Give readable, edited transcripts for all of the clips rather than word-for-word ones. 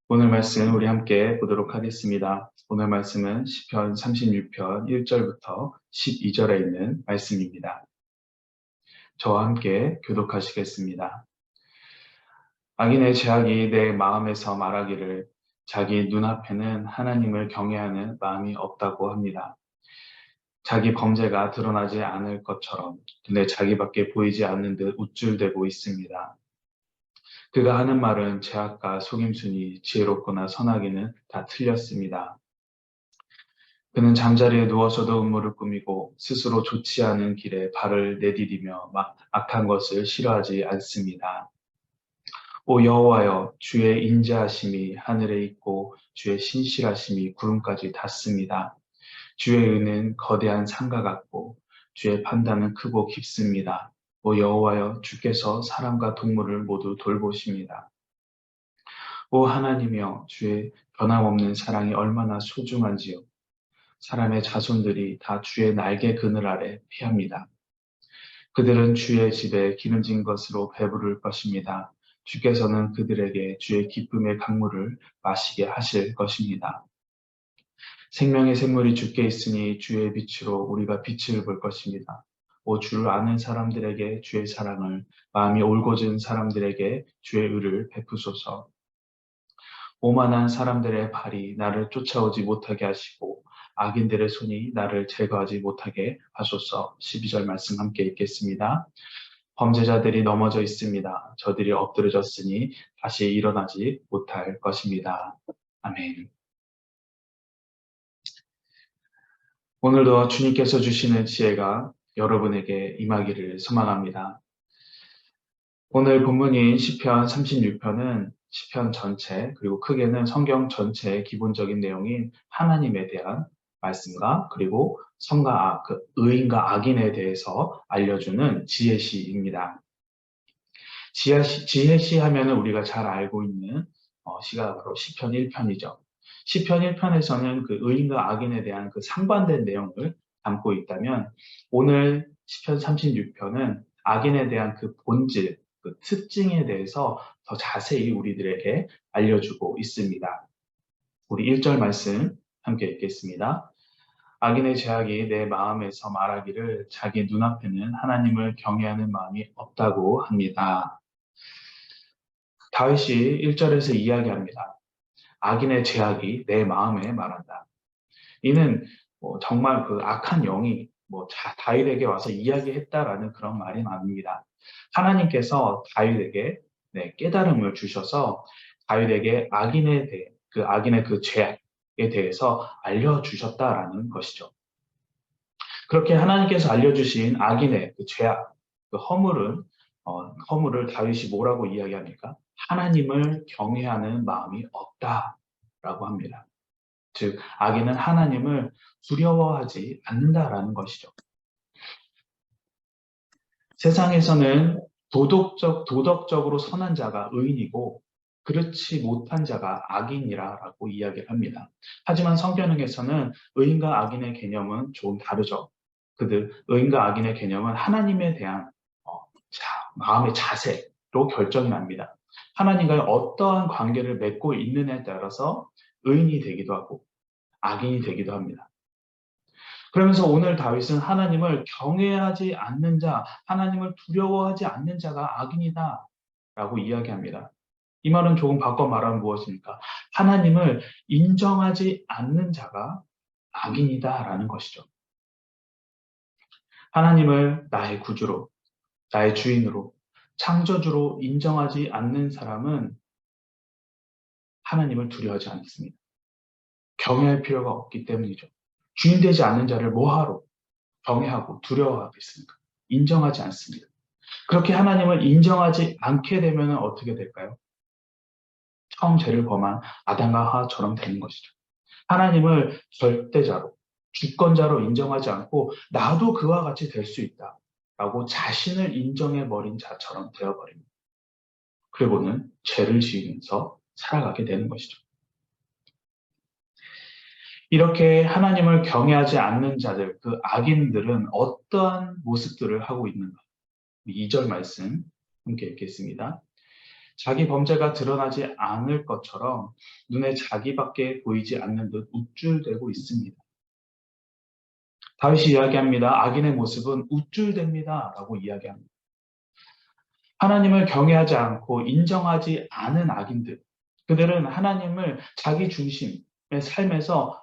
오늘 말씀 우리 함께 보도록 하겠습니다. 오늘 말씀은 시편 36편 1절부터 12절에 있는 말씀입니다. 저와 함께 교독하시겠습니다. 악인의 죄악이 내 마음에서 말하기를 자기 눈앞에는 하나님을 경외하는 마음이 없다고 합니다. 자기 범죄가 드러나지 않을 것처럼 눈에 자기밖에 보이지 않는 듯 우쭐대고 있습니다. 그가 하는 말은 죄악과 속임수니 지혜롭거나 선하기는 다 틀렸습니다. 그는 잠자리에 누워서도 음모를 꾸미고 스스로 좋지 않은 길에 발을 내디디며 악한 것을 싫어하지 않습니다. 오 여호와여, 주의 인자하심이 하늘에 있고 주의 신실하심이 구름까지 닿습니다. 주의 은은 거대한 산과 같고 주의 판단은 크고 깊습니다. 오 여호와여, 주께서 사람과 동물을 모두 돌보십니다. 오 하나님이여, 주의 변함없는 사랑이 얼마나 소중한지요. 사람의 자손들이 다 주의 날개 그늘 아래 피합니다. 그들은 주의 집에 기름진 것으로 배부를 것입니다. 주께서는 그들에게 주의 기쁨의 강물을 마시게 하실 것입니다. 생명의 샘물이 주께 있으니 주의 빛으로 우리가 빛을 볼 것입니다. 오 주를 아는 사람들에게 주의 사랑을, 마음이 올곧은 사람들에게 주의 의를 베푸소서. 오만한 사람들의 발이 나를 쫓아오지 못하게 하시고 악인들의 손이 나를 제거하지 못하게 하소서. 12절 말씀 함께 읽겠습니다. 범죄자들이 넘어져 있습니다. 저들이 엎드려졌으니 다시 일어나지 못할 것입니다. 아멘. 오늘도 주님께서 주시는 지혜가 여러분에게 임하기를 소망합니다. 오늘 본문인 시편 36편은 시편 전체, 그리고 크게는 성경 전체의 기본적인 내용인 하나님에 대한 말씀과 그리고 의인과 악인에 대해서 알려주는 지혜시입니다. 지혜시 하면은 우리가 잘 알고 있는 시가 바로 시편 1편이죠. 시편 1편에서는 그 의인과 악인에 대한 그 상반된 내용을 담고 있다면 오늘 시편 36편은 악인에 대한 그 본질, 그 특징에 대해서 더 자세히 우리들에게 알려주고 있습니다. 우리 1절 말씀 함께 읽겠습니다. 악인의 죄악이 내 마음에서 말하기를 자기 눈앞에는 하나님을 경외하는 마음이 없다고 합니다. 다윗이 1절에서 이야기합니다. 악인의 죄악이 내 마음에 말한다. 이는 정말 그 악한 영이 다윗에게 와서 이야기했다라는 그런 말이 아닙니다. 하나님께서 다윗에게 깨달음을 주셔서 다윗에게 악인의 그 죄악에 대해서 알려주셨다라는 것이죠. 그렇게 하나님께서 알려주신 악인의 그 죄악, 그 허물을 다윗이 뭐라고 이야기합니까? 하나님을 경외하는 마음이 없다라고 합니다. 즉, 악인은 하나님을 두려워하지 않는다라는 것이죠. 세상에서는 도덕적으로 선한 자가 의인이고 그렇지 못한 자가 악인이라고 이야기를 합니다. 하지만 성경에서는 의인과 악인의 개념은 좀 다르죠. 의인과 악인의 개념은 하나님에 대한 마음의 자세로 결정이 납니다. 하나님과의 어떠한 관계를 맺고 있느냐에 따라서 의인이 되기도 하고 악인이 되기도 합니다. 그러면서 오늘 다윗은 하나님을 경외하지 않는 자, 하나님을 두려워하지 않는 자가 악인이다 라고 이야기합니다. 이 말은 조금 바꿔 말하면 무엇입니까? 하나님을 인정하지 않는 자가 악인이다라는 것이죠. 하나님을 나의 구주로, 나의 주인으로, 창조주로 인정하지 않는 사람은 하나님을 두려워하지 않습니다. 경외할 필요가 없기 때문이죠. 주인 되지 않는 자를 뭐하러 경외하고 두려워하겠습니까? 인정하지 않습니다. 그렇게 하나님을 인정하지 않게 되면 어떻게 될까요? 처음 죄를 범한 아담과 하와처럼 되는 것이죠. 하나님을 절대자로, 주권자로 인정하지 않고 나도 그와 같이 될 수 있다 라고 자신을 인정해버린 자처럼 되어버립니다. 그리고는 죄를 지으면서 살아가게 되는 것이죠. 이렇게 하나님을 경외하지 않는 자들, 그 악인들은 어떠한 모습들을 하고 있는가? 2절 말씀 함께 읽겠습니다. 자기 범죄가 드러나지 않을 것처럼 눈에 자기밖에 보이지 않는 듯 우쭐대고 있습니다. 다윗이 이야기합니다. 악인의 모습은 우쭐댑니다. 라고 이야기합니다. 하나님을 경외하지 않고 인정하지 않은 악인들, 그들은 하나님을 자기 중심의 삶에서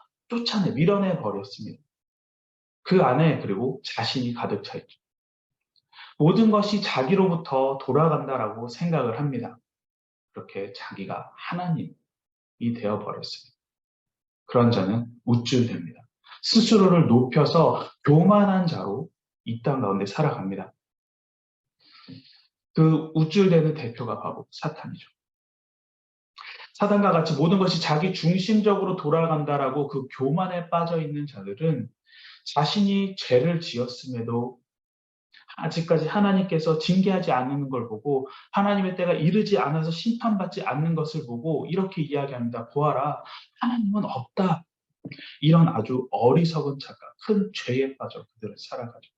밀어내 버렸습니다. 그 안에 그리고 자신이 가득 차 있죠. 모든 것이 자기로부터 돌아간다라고 생각을 합니다. 그렇게 자기가 하나님이 되어 버렸습니다. 그런 자는 우쭐댑니다. 스스로를 높여서 교만한 자로 이 땅 가운데 살아갑니다. 그 우쭐대는 대표가 바로 사탄이죠. 사탄과 같이 모든 것이 자기 중심적으로 돌아간다라고 그 교만에 빠져 있는 자들은 자신이 죄를 지었음에도 아직까지 하나님께서 징계하지 않는 걸 보고 하나님의 때가 이르지 않아서 심판받지 않는 것을 보고 이렇게 이야기합니다. 보아라, 하나님은 없다. 이런 아주 어리석은 자가 큰 죄에 빠져 그들을 살아가죠.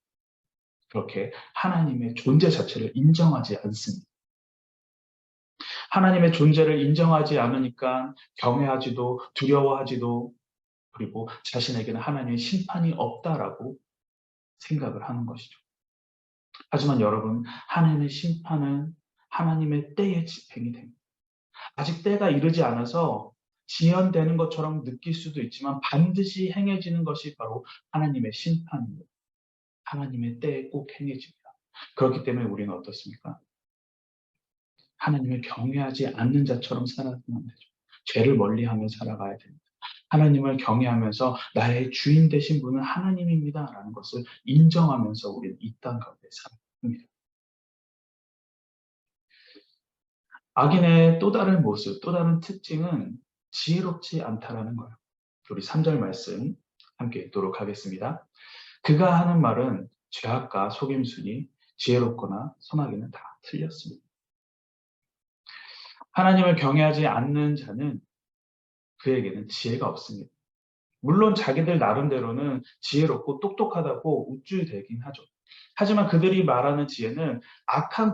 그렇게 하나님의 존재 자체를 인정하지 않습니다. 하나님의 존재를 인정하지 않으니까 경외하지도 두려워하지도 그리고 자신에게는 하나님의 심판이 없다라고 생각을 하는 것이죠. 하지만 여러분, 하나님의 심판은 하나님의 때에 집행이 됩니다. 아직 때가 이르지 않아서 지연되는 것처럼 느낄 수도 있지만 반드시 행해지는 것이 바로 하나님의 심판입니다. 하나님의 때에 꼭 행해집니다. 그렇기 때문에 우리는 어떻습니까? 하나님을 경외하지 않는 자처럼 살아가면 안 되죠. 죄를 멀리하며 살아가야 됩니다. 하나님을 경외하면서 나의 주인 되신 분은 하나님입니다. 라는 것을 인정하면서 우리는 이 땅 가운데 살아갑니다. 악인의 또 다른 모습, 또 다른 특징은 지혜롭지 않다라는 거예요. 우리 3절 말씀 함께 읽도록 하겠습니다. 그가 하는 말은 죄악과 속임수니 지혜롭거나 선하기는 다 틀렸습니다. 하나님을 경외하지 않는 자는 그에게는 지혜가 없습니다. 물론 자기들 나름대로는 지혜롭고 똑똑하다고 우쭐대긴 하죠. 하지만 그들이 말하는 지혜는 악한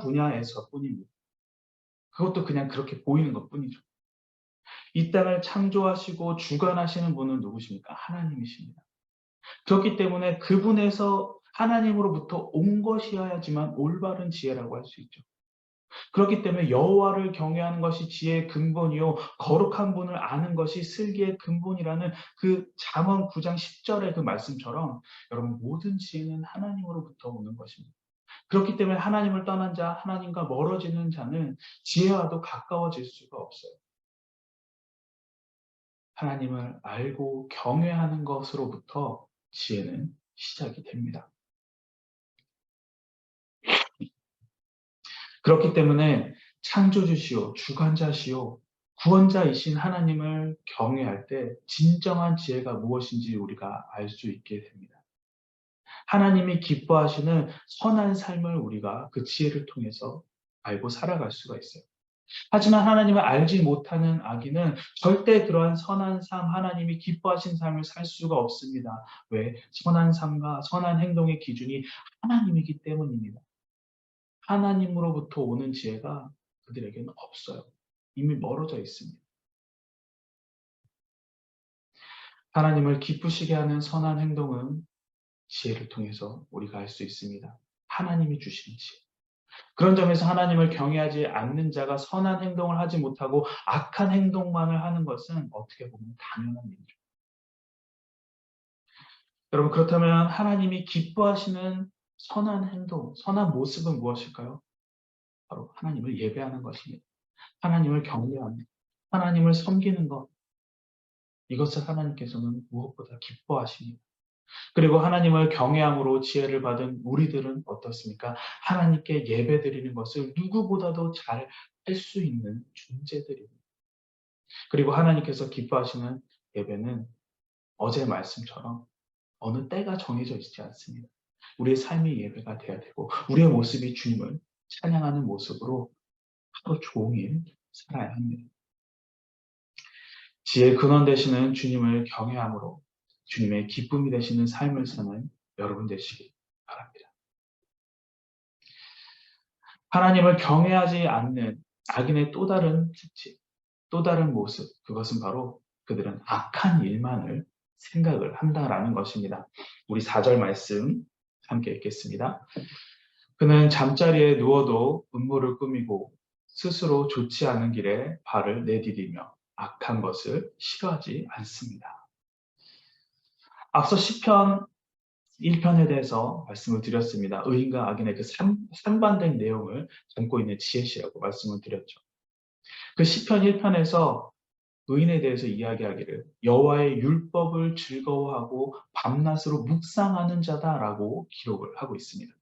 분야에서 뿐입니다. 그것도 그냥 그렇게 보이는 것 뿐이죠. 이 땅을 창조하시고 주관하시는 분은 누구십니까? 하나님이십니다. 그렇기 때문에 그분에서 하나님으로부터 온 것이어야지만 올바른 지혜라고 할 수 있죠. 그렇기 때문에 여호와를 경외하는 것이 지혜의 근본이요 거룩한 분을 아는 것이 슬기의 근본이라는 그 잠언 9장 10절의 그 말씀처럼 여러분 모든 지혜는 하나님으로부터 오는 것입니다. 그렇기 때문에 하나님을 떠난 자, 하나님과 멀어지는 자는 지혜와도 가까워질 수가 없어요. 하나님을 알고 경외하는 것으로부터 지혜는 시작이 됩니다. 그렇기 때문에 창조주시오, 주관자시오, 구원자이신 하나님을 경외할 때 진정한 지혜가 무엇인지 우리가 알 수 있게 됩니다. 하나님이 기뻐하시는 선한 삶을 우리가 그 지혜를 통해서 알고 살아갈 수가 있어요. 하지만 하나님을 알지 못하는 악인은 절대 그러한 선한 삶, 하나님이 기뻐하신 삶을 살 수가 없습니다. 왜? 선한 삶과 선한 행동의 기준이 하나님이기 때문입니다. 하나님으로부터 오는 지혜가 그들에게는 없어요. 이미 멀어져 있습니다. 하나님을 기쁘시게 하는 선한 행동은 지혜를 통해서 우리가 할 수 있습니다. 하나님이 주시는 지혜. 그런 점에서 하나님을 경외하지 않는 자가 선한 행동을 하지 못하고 악한 행동만을 하는 것은 어떻게 보면 당연한 일이죠. 여러분, 그렇다면 하나님이 기뻐하시는 선한 행동, 선한 모습은 무엇일까요? 바로 하나님을 예배하는 것입니다. 하나님을 경외하는, 하나님을 섬기는 것, 이것을 하나님께서는 무엇보다 기뻐하십니다. 그리고 하나님을 경외함으로 지혜를 받은 우리들은 어떻습니까? 하나님께 예배드리는 것을 누구보다도 잘 할 수 있는 존재들입니다. 그리고 하나님께서 기뻐하시는 예배는 어제 말씀처럼 어느 때가 정해져 있지 않습니다. 우리의 삶의 예배가 돼야 되고 우리의 모습이 주님을 찬양하는 모습으로 하루 종일 살아야 합니다. 지혜의 근원 되시는 주님을 경외함으로 주님의 기쁨이 되시는 삶을 사는 여러분 되시기 바랍니다. 하나님을 경외하지 않는 악인의 또 다른 특징, 또 다른 모습, 그것은 바로 그들은 악한 일만을 생각을 한다라는 것입니다. 우리 4절 말씀 함께 읽겠습니다. 그는 잠자리에 누워도 음모를 꾸미고 스스로 좋지 않은 길에 발을 내디디며 악한 것을 싫어하지 않습니다. 앞서 시편 1편에 대해서 말씀을 드렸습니다. 의인과 악인의 그 상반된 내용을 담고 있는 지혜시라고 말씀을 드렸죠. 그 시편 1편에서 의인에 대해서 이야기하기를 여호와의 율법을 즐거워하고 밤낮으로 묵상하는 자다라고 기록을 하고 있습니다.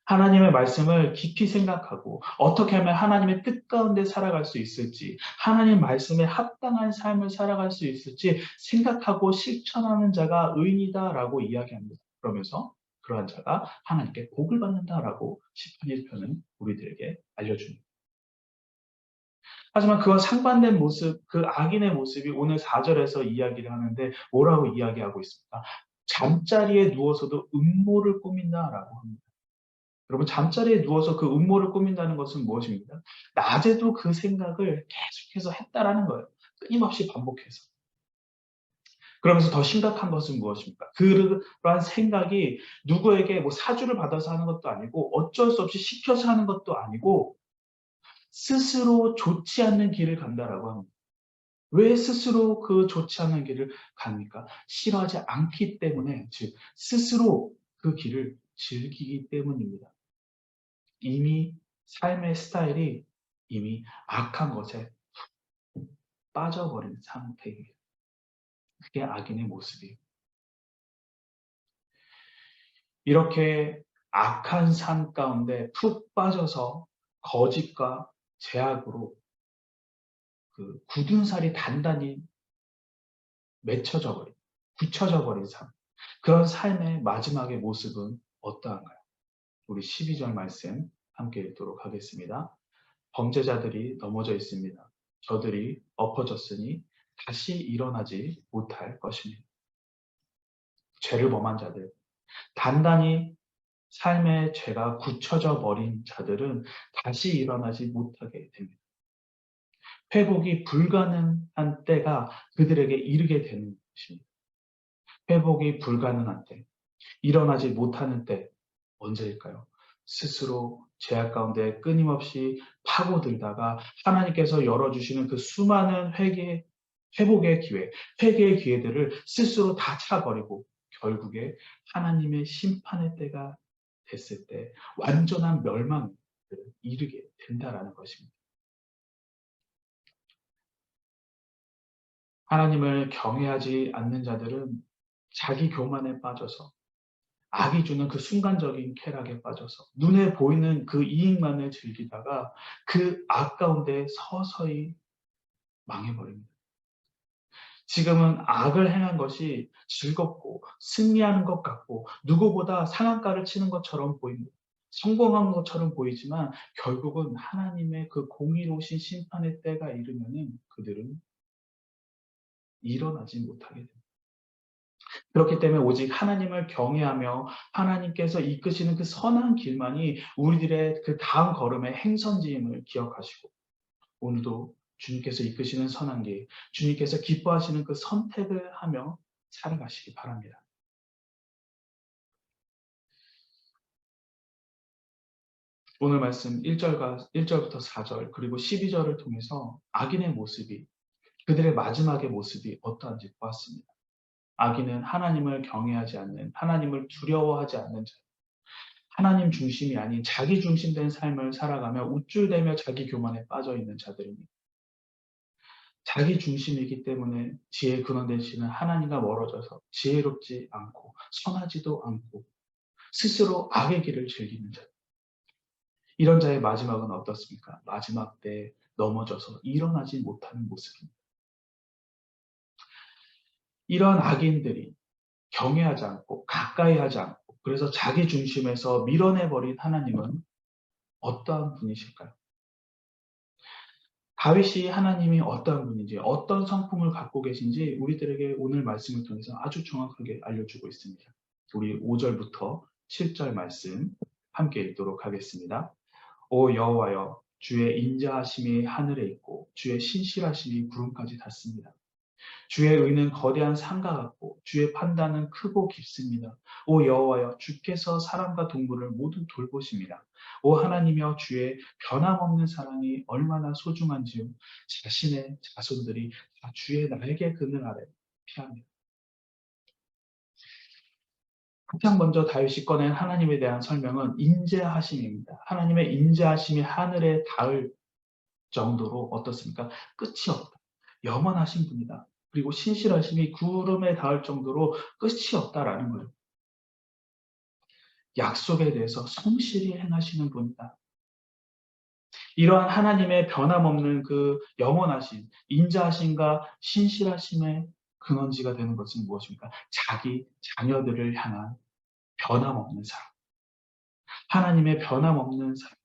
하나님의 말씀을 깊이 생각하고 어떻게 하면 하나님의 뜻 가운데 살아갈 수 있을지, 하나님 말씀에 합당한 삶을 살아갈 수 있을지 생각하고 실천하는 자가 의인이다라고 이야기합니다. 그러면서 그러한 자가 하나님께 복을 받는다라고 시편 1편은 우리들에게 알려줍니다. 하지만 그와 상반된 모습, 그 악인의 모습이 오늘 4절에서 이야기를 하는데 뭐라고 이야기하고 있습니까? 잠자리에 누워서도 음모를 꾸민다라고 합니다. 여러분, 잠자리에 누워서 그 음모를 꾸민다는 것은 무엇입니까? 낮에도 그 생각을 계속해서 했다라는 거예요. 끊임없이 반복해서. 그러면서 더 심각한 것은 무엇입니까? 그러한 생각이 누구에게 뭐 사주를 받아서 하는 것도 아니고 어쩔 수 없이 시켜서 하는 것도 아니고 스스로 좋지 않는 길을 간다라고 합니다. 왜 스스로 그 좋지 않은 길을 갑니까? 싫어하지 않기 때문에, 즉 스스로 그 길을 즐기기 때문입니다. 이미 삶의 스타일이 이미 악한 것에 빠져버린 상태입니다. 그게 악인의 모습이에요. 이렇게 악한 삶 가운데 푹 빠져서 거짓과 죄악으로 그 굳은 살이 단단히 맺혀져 버린, 굳혀져 버린 삶. 그런 삶의 마지막의 모습은 어떠한가요? 우리 12절 말씀 함께 읽도록 하겠습니다. 범죄자들이 넘어져 있습니다. 저들이 엎어졌으니 다시 일어나지 못할 것입니다. 죄를 범한 자들, 단단히 삶의 죄가 굳혀져 버린 자들은 다시 일어나지 못하게 됩니다. 회복이 불가능한 때가 그들에게 이르게 되는 것입니다. 회복이 불가능한 때, 일어나지 못하는 때, 언제일까요? 스스로 죄악 가운데 끊임없이 파고들다가 하나님께서 열어주시는 그 수많은 회복의 기회, 회개의 기회들을 스스로 다 차버리고 결국에 하나님의 심판의 때가 됐을 때 완전한 멸망을 이르게 된다라는 것입니다. 하나님을 경외하지 않는 자들은 자기 교만에 빠져서 악이 주는 그 순간적인 쾌락에 빠져서 눈에 보이는 그 이익만을 즐기다가 그 악 가운데 서서히 망해버립니다. 지금은 악을 행한 것이 즐겁고 승리하는 것 같고 누구보다 상한가를 치는 것처럼 보입니다. 성공한 것처럼 보이지만 결국은 하나님의 그 공의로우신 심판의 때가 이르면은 그들은 일어나지 못하게 됩니다. 그렇기 때문에 오직 하나님을 경외하며 하나님께서 이끄시는 그 선한 길만이 우리들의 그 다음 걸음의 행선지임을 기억하시고 오늘도 주님께서 이끄시는 선한 길, 주님께서 기뻐하시는 그 선택을 하며 살아가시기 바랍니다. 오늘 말씀 1절부터 4절 그리고 12절을 통해서 악인의 모습이 그들의 마지막의 모습이 어떠한지 보았습니다. 악인은 하나님을 경외하지 않는 하나님을 두려워하지 않는 자 하나님 중심이 아닌 자기 중심된 삶을 살아가며 우쭐대며 자기 교만에 빠져 있는 자들입니다. 자기 중심이기 때문에 지혜의 근원 되시는 하나님과 멀어져서 지혜롭지 않고 선하지도 않고 스스로 악의 길을 즐기는 자. 이런 자의 마지막은 어떻습니까? 마지막 때에 넘어져서 일어나지 못하는 모습입니다. 이런 악인들이 경외하지 않고 가까이 하지 않고 그래서 자기 중심에서 밀어내버린 하나님은 어떠한 분이실까요? 다윗이 하나님이 어떠한 분인지 어떤 성품을 갖고 계신지 우리들에게 오늘 말씀을 통해서 아주 정확하게 알려주고 있습니다. 우리 5절부터 7절 말씀 함께 읽도록 하겠습니다. 오 여호와여, 주의 인자하심이 하늘에 있고 주의 신실하심이 구름까지 닿습니다. 주의 의는 거대한 산과 같고 주의 판단은 크고 깊습니다. 오 여호와여, 주께서 사람과 동물을 모두 돌보십니다. 오 하나님이여, 주의 변함없는 사랑이 얼마나 소중한지요. 자신의 자손들이 다 주의 날개 그늘 아래 피합니다. 가장 먼저 다윗이 꺼낸 하나님에 대한 설명은 인자하심입니다. 하나님의 인자하심이 하늘에 닿을 정도로 어떻습니까? 끝이 없다. 영원하신 분이다. 그리고 신실하심이 구름에 닿을 정도로 끝이 없다라는 거예요. 약속에 대해서 성실히 행하시는 분이다. 이러한 하나님의 변함없는 그 영원하신 인자하심과 신실하심의 근원지가 되는 것은 무엇입니까? 자기 자녀들을 향한 변함없는 사랑. 하나님의 변함없는 사랑.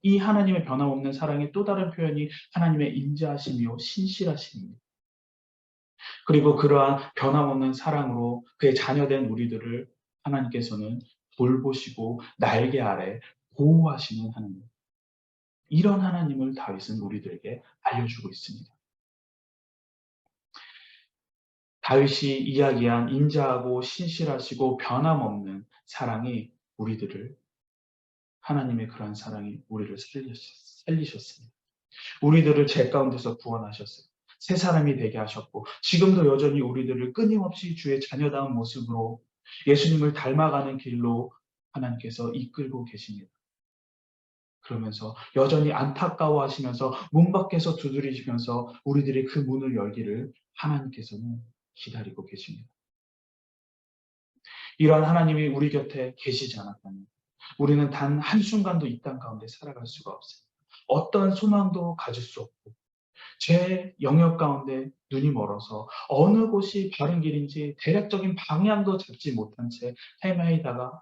이 하나님의 변함없는 사랑의 또 다른 표현이 하나님의 인자하심이요 신실하심입니다. 그리고 그러한 변함없는 사랑으로 그의 자녀된 우리들을 하나님께서는 돌보시고 날개 아래 보호하시는 하나님. 이런 하나님을 다윗은 우리들에게 알려주고 있습니다. 다윗이 이야기한 인자하고 신실하시고 변함없는 사랑이 우리들을, 하나님의 그러한 사랑이 우리를 살리셨습니다. 우리들을 죄 가운데서 구원하셨어요. 새 사람이 되게 하셨고 지금도 여전히 우리들을 끊임없이 주의 자녀다운 모습으로 예수님을 닮아가는 길로 하나님께서 이끌고 계십니다. 그러면서 여전히 안타까워하시면서 문 밖에서 두드리시면서 우리들이 그 문을 열기를 하나님께서는 기다리고 계십니다. 이러한 하나님이 우리 곁에 계시지 않았다면 우리는 단 한순간도 이 땅 가운데 살아갈 수가 없습니다. 어떤 소망도 가질 수 없고 제 영역 가운데 눈이 멀어서 어느 곳이 바른 길인지 대략적인 방향도 잡지 못한 채 헤매이다가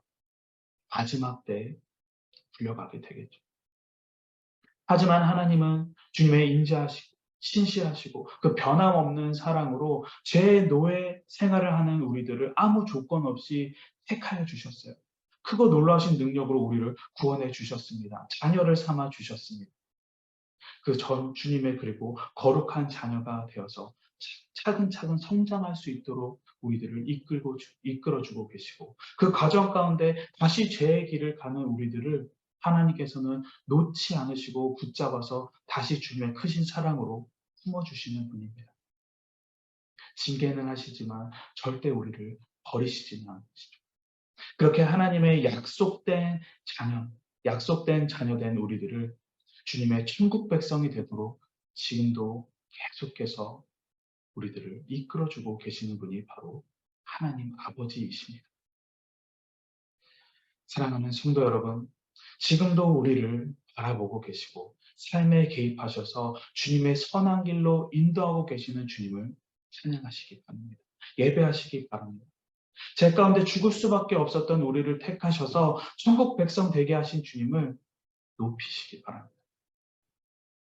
마지막 때에 불려가게 되겠죠. 하지만 하나님은 주님의 인자하시고 신실하시고 그 변함없는 사랑으로 제 노예 생활을 하는 우리들을 아무 조건 없이 택하여 주셨어요. 크고 놀라우신 능력으로 우리를 구원해 주셨습니다. 자녀를 삼아 주셨습니다. 그 전 주님의 그리고 거룩한 자녀가 되어서 차근차근 성장할 수 있도록 우리들을 이끌어주고 계시고 그 과정 가운데 다시 죄의 길을 가는 우리들을 하나님께서는 놓지 않으시고 붙잡아서 다시 주님의 크신 사랑으로 품어주시는 분입니다. 징계는 하시지만 절대 우리를 버리시지는 않으시죠. 그렇게 하나님의 약속된 자녀된 우리들을 주님의 천국 백성이 되도록 지금도 계속해서 우리들을 이끌어주고 계시는 분이 바로 하나님 아버지이십니다. 사랑하는 성도 여러분, 지금도 우리를 바라보고 계시고 삶에 개입하셔서 주님의 선한 길로 인도하고 계시는 주님을 찬양하시기 바랍니다. 예배하시기 바랍니다. 제 가운데 죽을 수밖에 없었던 우리를 택하셔서 천국 백성 되게 하신 주님을 높이시기 바랍니다.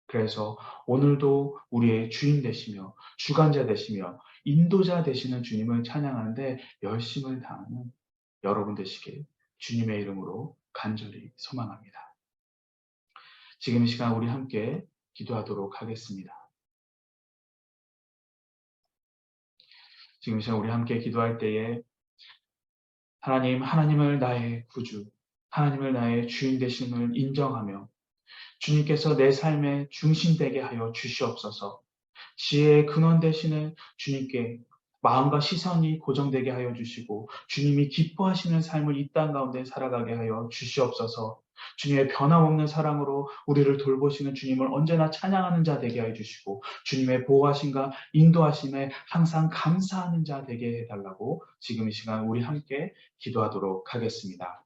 그래서 오늘도 우리의 주인 되시며 주관자 되시며 인도자 되시는 주님을 찬양하는데 열심을 다하는 여러분 되시길 주님의 이름으로 간절히 소망합니다. 지금 이 시간 우리 함께 기도하도록 하겠습니다. 지금 이 시간 우리 함께 기도할 때에 하나님을 나의 구주, 하나님을 나의 주인 되심을 인정하며 주님께서 내 삶의 중심 되게 하여 주시옵소서. 지혜의 근원 되시는 주님께 마음과 시선이 고정되게 하여 주시고 주님이 기뻐하시는 삶을 이 땅 가운데 살아가게 하여 주시옵소서. 주님의 변함없는 사랑으로 우리를 돌보시는 주님을 언제나 찬양하는 자 되게 하여 주시고 주님의 보호하심과 인도하심에 항상 감사하는 자 되게 해달라고 지금 이 시간 우리 함께 기도하도록 하겠습니다.